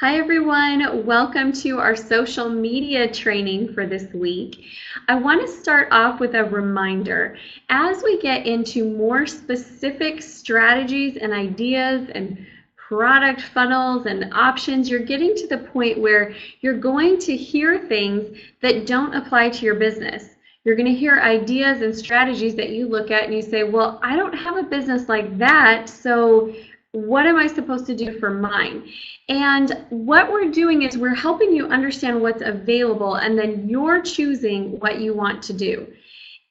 Hi everyone, welcome to our social media training for this week. I want to start off with a reminder. As we get into more specific strategies and ideas and product funnels and options, you're getting to the point where you're going to hear things that don't apply to your business. You're going to hear ideas and strategies that you look at and you say, well, I don't have a business like that, so what am I supposed to do for mine? And what we're doing is we're helping you understand what's available, and then you're choosing what you want to do.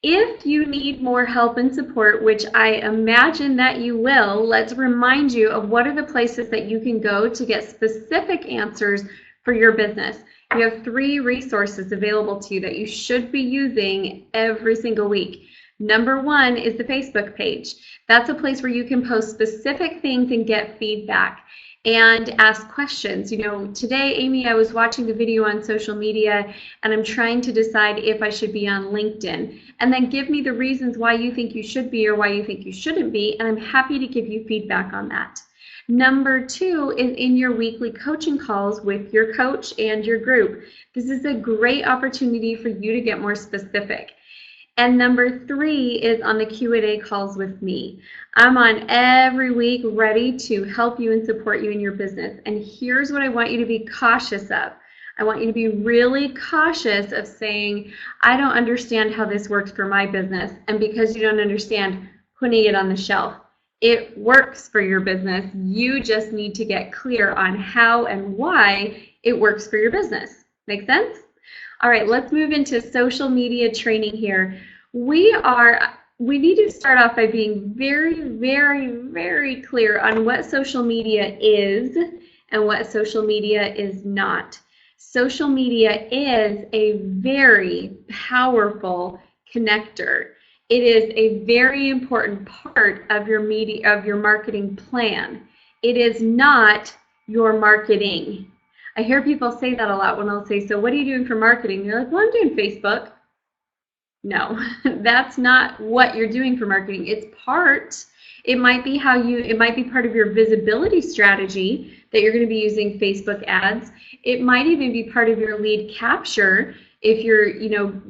If you need more help and support, which I imagine that you will, let's remind you of what are the places that you can go to get specific answers for your business. You have 3 resources available to you that you should be using every single week. Number 1 is the Facebook page. That's a place where you can post specific things and get feedback and ask questions. You know, today, Amy, I was watching the video on social media and I'm trying to decide if I should be on LinkedIn. And then give me the reasons why you think you should be or why you think you shouldn't be, and I'm happy to give you feedback on that. Number 2 is in your weekly coaching calls with your coach and your group. This is a great opportunity for you to get more specific. And number 3 is on the Q&A calls with me. I'm on every week ready to help you and support you in your business. And here's what I want you to be cautious of. I want you to be really cautious of saying, I don't understand how this works for my business. And because you don't understand, putting it on the shelf. It works for your business. You just need to get clear on how and why it works for your business. Make sense? All right, let's move into social media training here. We need to start off by being very, very, very clear on what social media is and what social media is not. Social media is a very powerful connector. It is a very important part of your marketing plan. It is not your marketing. I hear people say that a lot when they'll say, so what are you doing for marketing? You're like, well, I'm doing Facebook. No, that's not what you're doing for marketing. It's part. It might be part of your visibility strategy that you're going to be using Facebook ads. It might even be part of your lead capture if you're,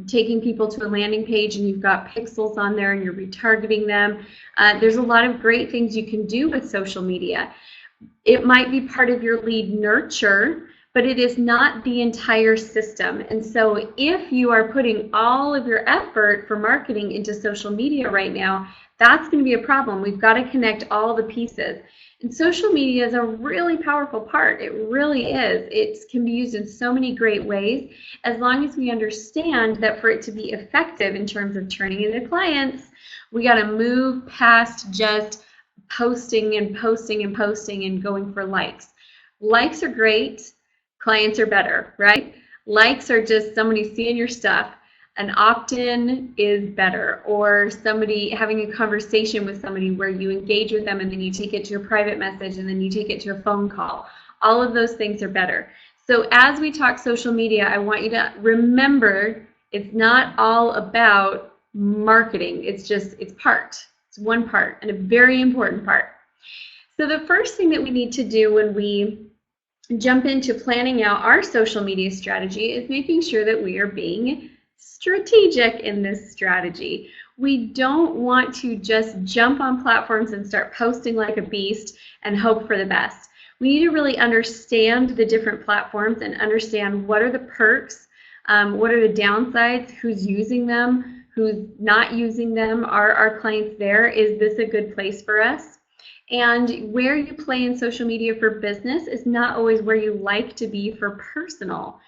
taking people to a landing page and you've got pixels on there and you're retargeting them. There's a lot of great things you can do with social media. It might be part of your lead nurture, but it is not the entire system. And so if you are putting all of your effort for marketing into social media right now, that's going to be a problem. We've got to connect all the pieces. And social media is a really powerful part. It really is. It can be used in so many great ways, as long as we understand that for it to be effective in terms of turning into clients, we got to move past just posting and posting and posting and going for likes. Likes are great. Clients are better, right? Likes are just somebody seeing your stuff. An opt-in is better, or somebody having a conversation with somebody where you engage with them and then you take it to a private message and then you take it to a phone call. All of those things are better. So as we talk social media, I want you to remember it's not all about marketing. It's part. It's one part, and a very important part. So the first thing that we need to do when we jump into planning out our social media strategy is making sure that we are being strategic in this strategy. We don't want to just jump on platforms and start posting like a beast and hope for the best. We need to really understand the different platforms and understand what are the perks, what are the downsides, who's using them, who's not using them, are our clients there, is this a good place for us? And where you play in social media for business is not always where you like to be for personal.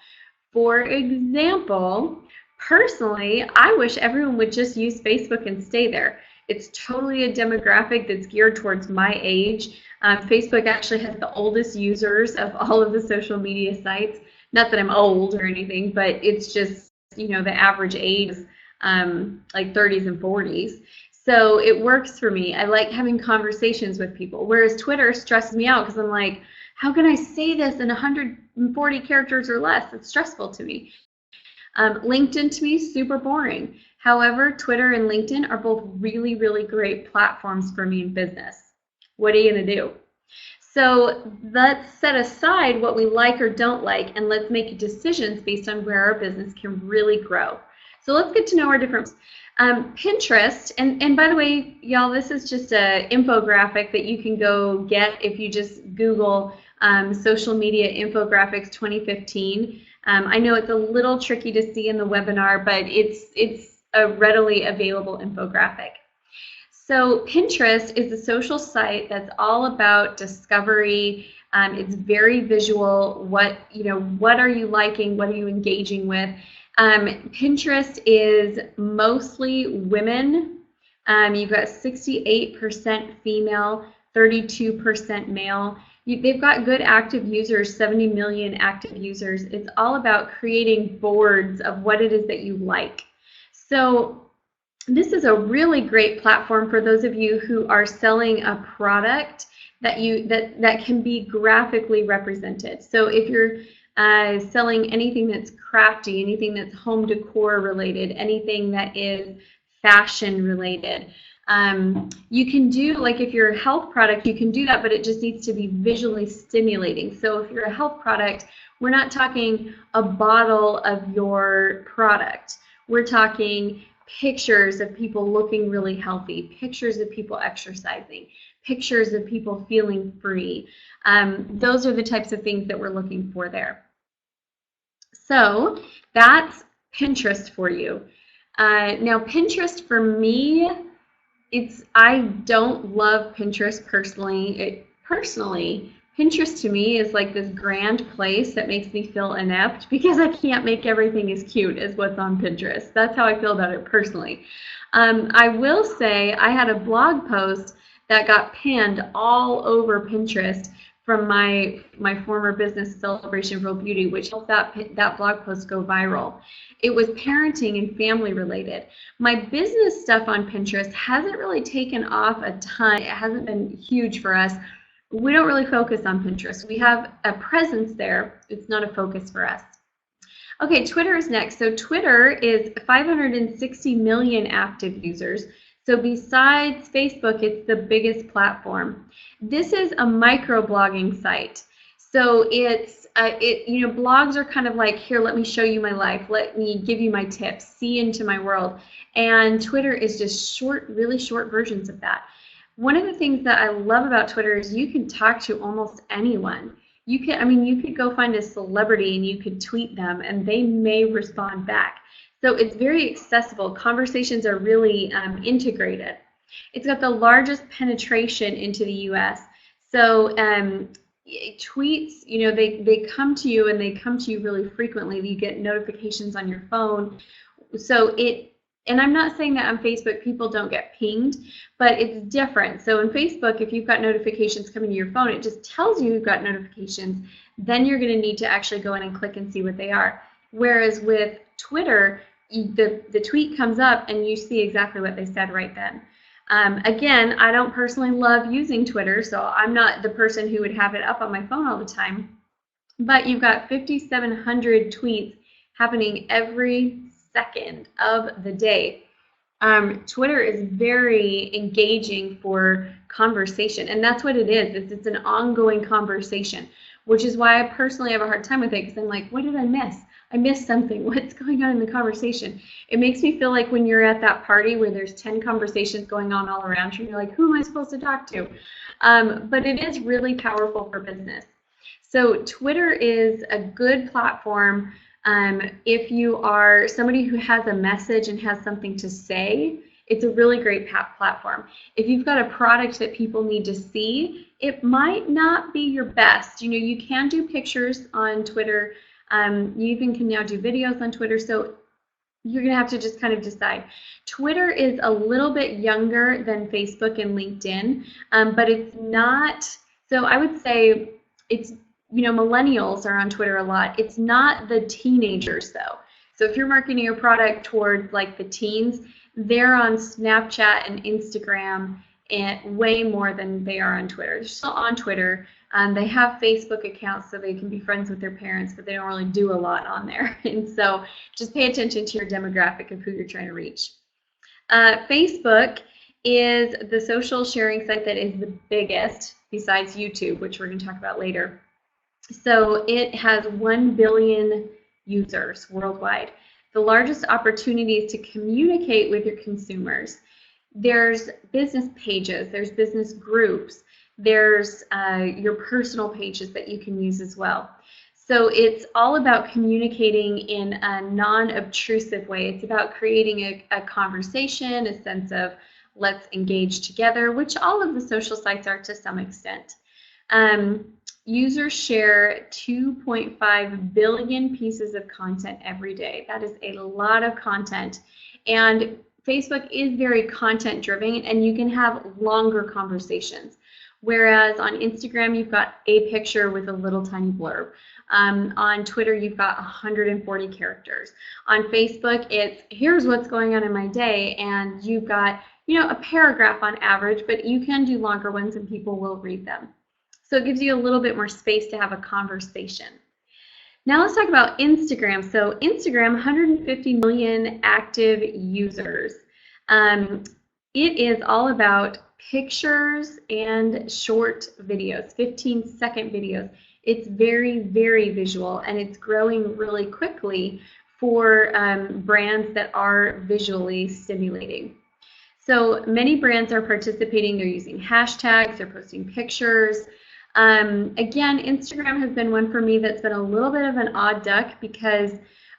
For example, personally, I wish everyone would just use Facebook and stay there. It's totally a demographic that's geared towards my age. Facebook actually has the oldest users of all of the social media sites. Not that I'm old or anything, but it's just, the average age is like 30s and 40s. So it works for me. I like having conversations with people, whereas Twitter stresses me out because I'm like, how can I say this in 140 characters or less? It's stressful to me. LinkedIn to me is super boring. However, Twitter and LinkedIn are both really, really great platforms for me in business. What are you going to do? So let's set aside what we like or don't like, and let's make decisions based on where our business can really grow. So let's get to know our different Pinterest, and by the way, y'all, this is just an infographic that you can go get if you just Google social media infographics 2015. I know it's a little tricky to see in the webinar, but it's a readily available infographic. So Pinterest is a social site that's all about discovery. It's very visual. What are you liking? What are you engaging with? Pinterest is mostly women. You've got 68% female, 32% male. They've got good active users, 70 million active users. It's all about creating boards of what it is that you like. So this is a really great platform for those of you who are selling a product that can be graphically represented. So if you're selling anything that's crafty, anything that's home decor related, anything that is fashion related, you can do, like if you're a health product, you can do that, but it just needs to be visually stimulating. So if you're a health product, we're not talking a bottle of your product. We're talking pictures of people looking really healthy, pictures of people exercising, pictures of people feeling free. Those are the types of things that we're looking for there. So that's Pinterest for you. Now Pinterest for me, I don't love Pinterest personally. Pinterest to me is like this grand place that makes me feel inept because I can't make everything as cute as what's on Pinterest. That's how I feel about it personally. I will say I had a blog post that got pinned all over Pinterest from my former business, Celebration of Real Beauty, which helped that blog post go viral. It was parenting and family related. My business stuff on Pinterest hasn't really taken off a ton. It hasn't been huge for us. We don't really focus on Pinterest. We have a presence there. It's not a focus for us. Okay, Twitter is next. So Twitter is 560 million active users. So besides Facebook, it's the biggest platform. This is a microblogging site. So blogs are kind of like, here, let me show you my life. Let me give you my tips. See into my world. And Twitter is just really short versions of that. One of the things that I love about Twitter is you can talk to almost anyone. You could go find a celebrity and you could tweet them and they may respond back. So it's very accessible. Conversations are really integrated. It's got the largest penetration into the US. So tweets, they come to you and they come to you really frequently. You get notifications on your phone. And I'm not saying that on Facebook people don't get pinged, but it's different. So in Facebook, if you've got notifications coming to your phone, it just tells you you've got notifications. Then you're going to need to actually go in and click and see what they are. Whereas with Twitter, the tweet comes up and you see exactly what they said right then. Again, I don't personally love using Twitter, so I'm not the person who would have it up on my phone all the time. But you've got 5,700 tweets happening every second of the day. Twitter is very engaging for conversation, and that's what it is. It's an ongoing conversation, which is why I personally have a hard time with it, because I'm like, what did I miss? I missed something. What's going on in the conversation? It makes me feel like when you're at that party where there's 10 conversations going on all around you, and you're like, who am I supposed to talk to? But it is really powerful for business. So Twitter is a good platform. If you are somebody who has a message and has something to say, it's a really great platform. If you've got a product that people need to see, it might not be your best. You can do pictures on Twitter. You even can now do videos on Twitter. So you're going to have to just kind of decide. Twitter is a little bit younger than Facebook and LinkedIn, but it's not. So I would say it's, millennials are on Twitter a lot. It's not the teenagers though. So if you're marketing your product towards like the teens, they're on Snapchat and Instagram and way more than they are on Twitter. They're still on Twitter. They have Facebook accounts so they can be friends with their parents, but they don't really do a lot on there. And so just pay attention to your demographic of who you're trying to reach. Facebook is the social sharing site that is the biggest. besides YouTube, which we're going to talk about later. So it has 1 billion users worldwide. The largest opportunities to communicate with your consumers. There's business pages, there's business groups, there's your personal pages that you can use as well. So it's all about communicating in a non-obtrusive way. It's about creating a conversation, a sense of let's engage together, which all of the social sites are to some extent. Users share 2.5 billion pieces of content every day. That is a lot of content. And Facebook is very content driven, and you can have longer conversations. Whereas on Instagram, you've got a picture with a little tiny blurb. On Twitter, you've got 140 characters. On Facebook, it's here's what's going on in my day, and you've got, you know, a paragraph on average, but you can do longer ones and people will read them. So it gives you a little bit more space to have a conversation. Now let's talk about Instagram. So Instagram, 150 million active users. It is all about pictures and short videos, 15-second videos. It's very, very visual, and it's growing really quickly for brands that are visually stimulating. So many brands are participating. They're using hashtags, they're posting pictures. Again, Instagram has been one for me that's been a little bit of an odd duck, because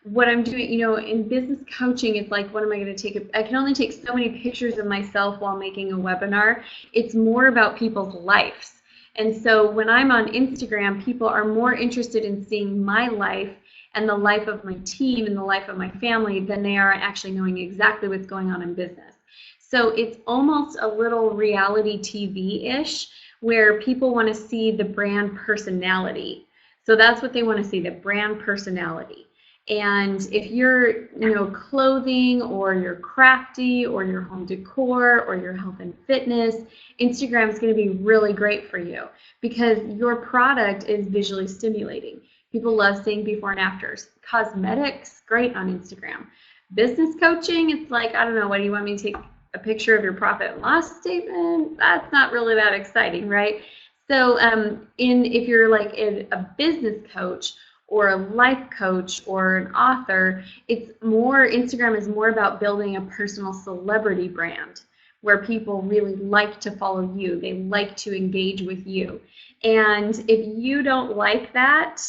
what I'm doing, you know, in business coaching, it's like, what am I going to take? I can only take so many pictures of myself while making a webinar. It's more about people's lives. And so when I'm on Instagram, people are more interested in seeing my life and the life of my team and the life of my family than they are actually knowing exactly what's going on in business. So it's almost a little reality TV-ish, where people want to see the brand personality. So that's what they want to see, the brand personality. And if you're, you know, clothing, or you're crafty, or you're home decor, or you're health and fitness, Instagram is going to be really great for you, because your product is visually stimulating. People love seeing before and afters. Cosmetics, great on Instagram. Business coaching, it's like, I don't know, what do you want me to take a picture of your profit and loss statement? That's not really that exciting, right? So if you're like a business coach or a life coach or an author, Instagram is more about building a personal celebrity brand, where people really like to follow you. They like to engage with you. And if you don't like that,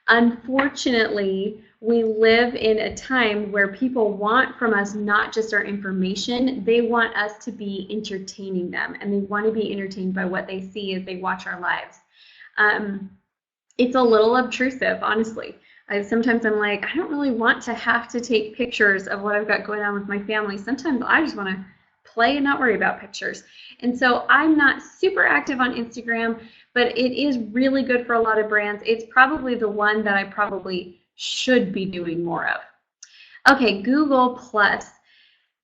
unfortunately, we live in a time where people want from us not just our information, they want us to be entertaining them, and they want to be entertained by what they see as they watch our lives. It's a little obtrusive, honestly. Sometimes I'm like, I don't really want to have to take pictures of what I've got going on with my family. Sometimes I just want to play and not worry about pictures. And so I'm not super active on Instagram, but it is really good for a lot of brands. It's probably the one that I probably should be doing more of. Okay, Google Plus.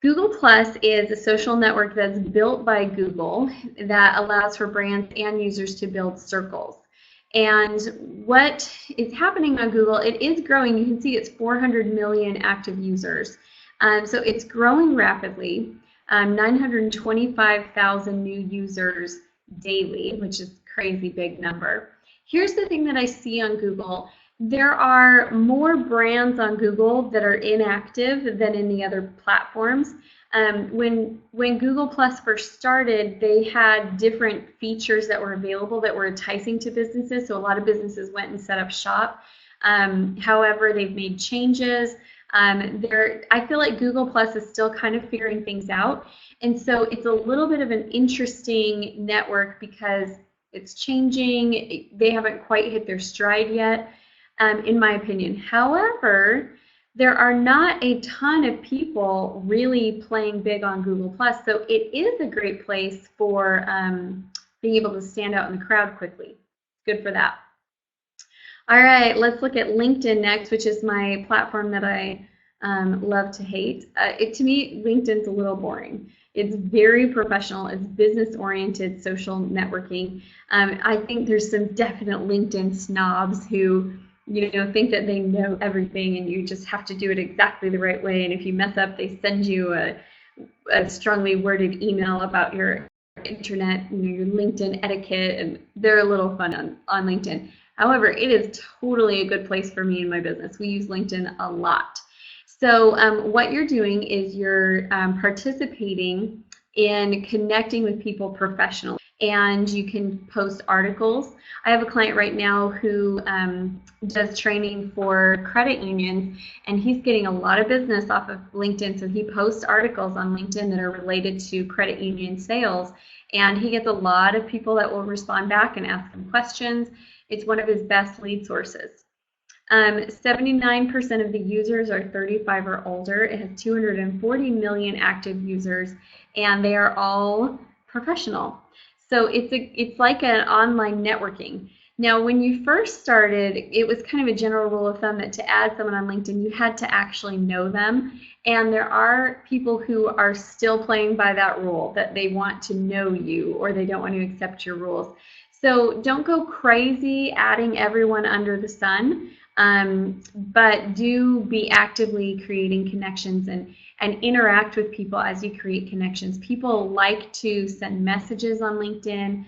Google Plus is a social network that's built by Google that allows for brands and users to build circles. And what is happening on Google, it is growing. You can see it's 400 million active users. So it's growing rapidly, 925,000 new users daily, which is a crazy big number. Here's the thing that I see on Google. There are more brands on Google that are inactive than in the other platforms. When Google Plus first started, they had different features that were available that were enticing to businesses, so a lot of businesses went and set up shop. However, they've made changes. I feel like Google Plus is still kind of figuring things out, and so it's a little bit of an interesting network because it's changing. They haven't quite hit their stride yet, in my opinion. However, there are not a ton of people really playing big on Google+, so it is a great place for being able to stand out in the crowd quickly. Good for that. All right, let's look at LinkedIn next, which is my platform that I love to hate. To me, LinkedIn's a little boring. It's very professional. It's business-oriented social networking. I think there's some definite LinkedIn snobs who think that they know everything, and you just have to do it exactly the right way. And if you mess up, they send you a strongly worded email about your internet, your LinkedIn etiquette, and they're a little fun on LinkedIn. However, it is totally a good place for me and my business. We use LinkedIn a lot. So what you're doing is you're participating in connecting with people professionally, and you can post articles. I have a client right now who does training for credit unions, and he's getting a lot of business off of LinkedIn. So he posts articles on LinkedIn that are related to credit union sales, and he gets a lot of people that will respond back and ask him questions. It's one of his best lead sources. 79% of the users are 35 or older. It has 240 million active users, and they are all professional. So it's like an online networking. Now, when you first started, it was kind of a general rule of thumb that to add someone on LinkedIn, you had to actually know them. And there are people who are still playing by that rule, that they want to know you or they don't want to accept your rules. So don't go crazy adding everyone under the sun. But do be actively creating connections and interact with people as you create connections. People like to send messages on LinkedIn.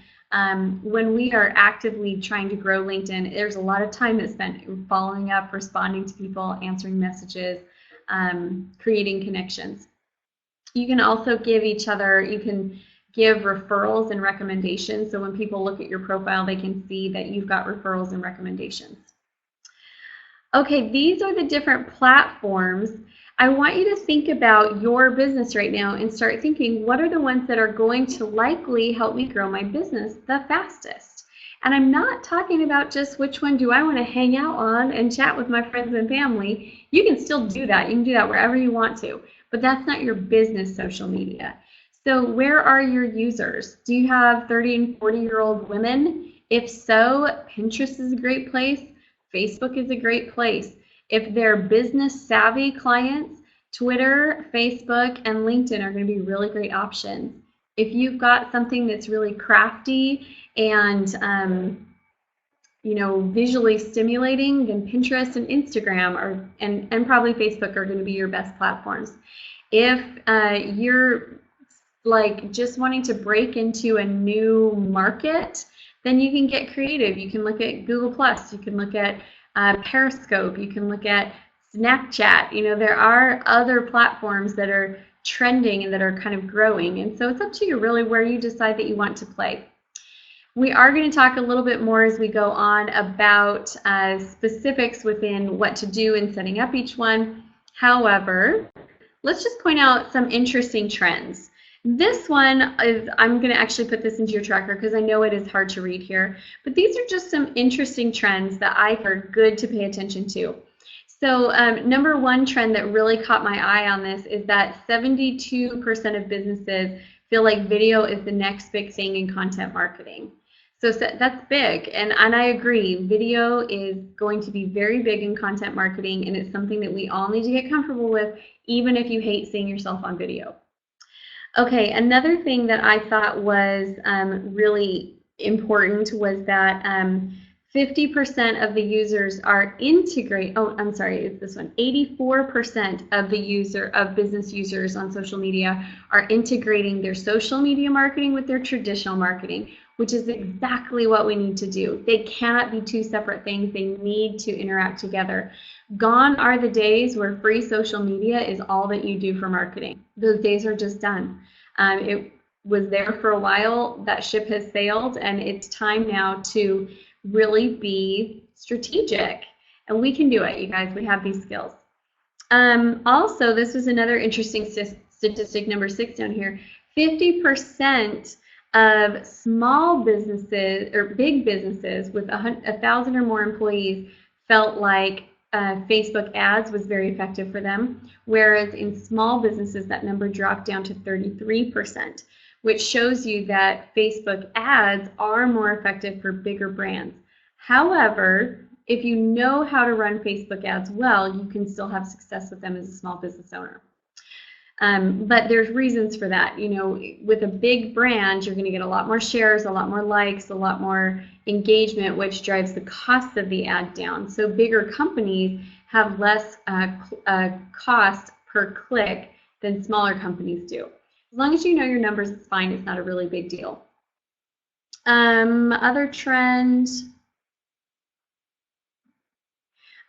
When we are actively trying to grow LinkedIn, there's a lot of time that's spent following up, responding to people, answering messages, creating connections. You can also give each other, you can give referrals and recommendations. So when people look at your profile, they can see that you've got referrals and recommendations. Okay, these are the different platforms. I want you to think about your business right now and start thinking, what are the ones that are going to likely help me grow my business the fastest? And I'm not talking about just which one do I want to hang out on and chat with my friends and family. You can still do that. You can do that wherever you want to, but that's not your business social media. So where are your users? Do you have 30 and 40-year-old women? If so, Pinterest is a great place. Facebook is a great place. If they're business savvy clients, Twitter, Facebook, and LinkedIn are going to be really great options. If you've got something that's really crafty and visually stimulating, then Pinterest and Instagram and probably Facebook are going to be your best platforms. If you're like just wanting to break into a new market, then you can get creative. You can look at Google+, you can look at Periscope, you can look at Snapchat. There are other platforms that are trending and that are kind of growing. And so it's up to you really where you decide that you want to play. We are going to talk a little bit more as we go on about specifics within what to do in setting up each one. However, let's just point out some interesting trends. This one is, I'm going to actually put this into your tracker because I know it is hard to read here, but these are just some interesting trends that I think are good to pay attention to. So number one trend that really caught my eye on this is that 72% of businesses feel like video is the next big thing in content marketing. So that's big, and I agree. Video is going to be very big in content marketing, and it's something that we all need to get comfortable with, even if you hate seeing yourself on video. Okay, another thing that I thought was really important was that 50% of the users are integrate. Oh, I'm sorry, it's this one. 84% of business users on social media are integrating their social media marketing with their traditional marketing, which is exactly what we need to do. They cannot be two separate things. They need to interact together. Gone are the days where free social media is all that you do for marketing. Those days are just done. It was there for a while. That ship has sailed, and it's time now to really be strategic. And we can do it, you guys. We have these skills. Also, this was another interesting statistic, number 6 down here. 50% of small businesses or big businesses with 1,000 or more employees felt like Facebook ads was very effective for them, whereas in small businesses that number dropped down to 33%, which shows you that Facebook ads are more effective for bigger brands. However, if you know how to run Facebook ads well, you can still have success with them as a small business owner. But there's reasons for that. With a big brand, you're going to get a lot more shares, a lot more likes, a lot more engagement, which drives the cost of the ad down. So bigger companies have less cost per click than smaller companies do. As long as you know your numbers, it's fine. It's not a really big deal. Other trends.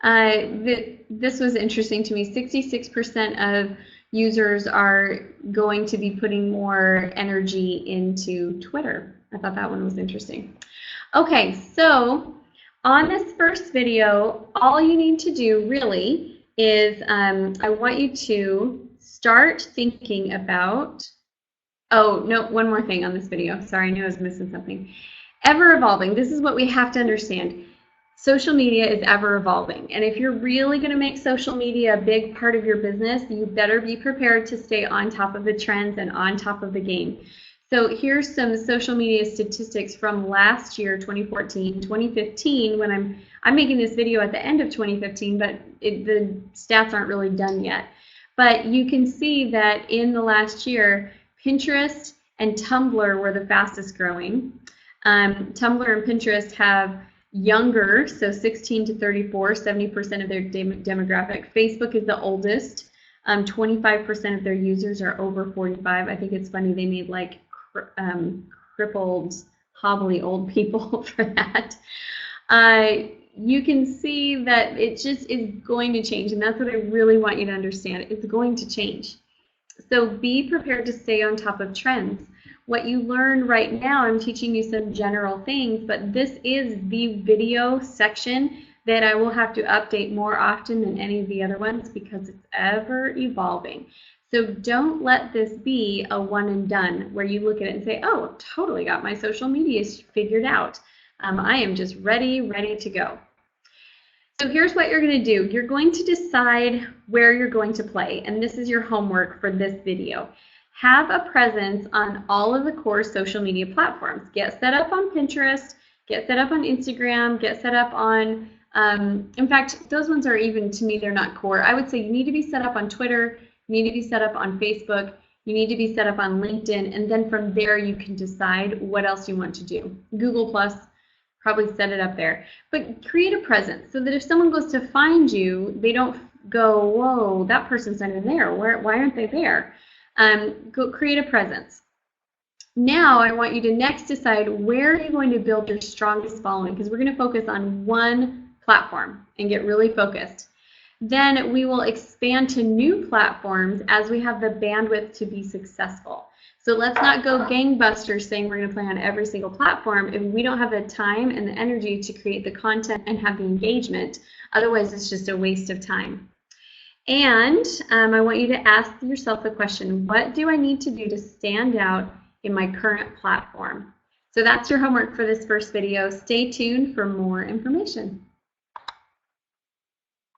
This was interesting to me. 66% of users are going to be putting more energy into Twitter. I thought that one was interesting. Okay, so on this first video, all you need to do really is I want you to start thinking about, oh, no, one more thing on this video. Sorry, I knew I was missing something. Ever evolving. This is what we have to understand. Social media is ever evolving, and if you're really going to make social media a big part of your business, you better be prepared to stay on top of the trends and on top of the game. So here's some social media statistics from last year, 2014, 2015, when I'm making this video at the end of 2015, but the stats aren't really done yet. But you can see that in the last year, Pinterest and Tumblr were the fastest growing. Tumblr and Pinterest have younger, so 16 to 34, 70% of their demographic. Facebook is the oldest. 25% of their users are over 45. I think it's funny they made like crippled, hobbly old people for that. You can see that it just is going to change, and that's what I really want you to understand. It's going to change. So be prepared to stay on top of trends. What you learn right now, I'm teaching you some general things, but this is the video section that I will have to update more often than any of the other ones because it's ever evolving. So don't let this be a one and done where you look at it and say, oh, totally got my social media figured out. I am just ready to go. So here's what you're going to do. You're going to decide where you're going to play, and this is your homework for this video. Have a presence on all of the core social media platforms. Get set up on Pinterest, get set up on Instagram, get set up on, in fact, those ones are even, to me, they're not core. I would say you need to be set up on Twitter, you need to be set up on Facebook, you need to be set up on LinkedIn, and then from there you can decide what else you want to do. Google Plus, probably set it up there. But create a presence so that if someone goes to find you, they don't go, whoa, that person's not even there. Why aren't they there? Go create a presence. Now I want you to next decide where you're going to build your strongest following, because we're going to focus on one platform and get really focused. Then we will expand to new platforms as we have the bandwidth to be successful. So let's not go gangbusters saying we're going to play on every single platform if we don't have the time and the energy to create the content and have the engagement. Otherwise, it's just a waste of time. And I want you to ask yourself the question, what do I need to do to stand out in my current platform? So that's your homework for this first video. Stay tuned for more information.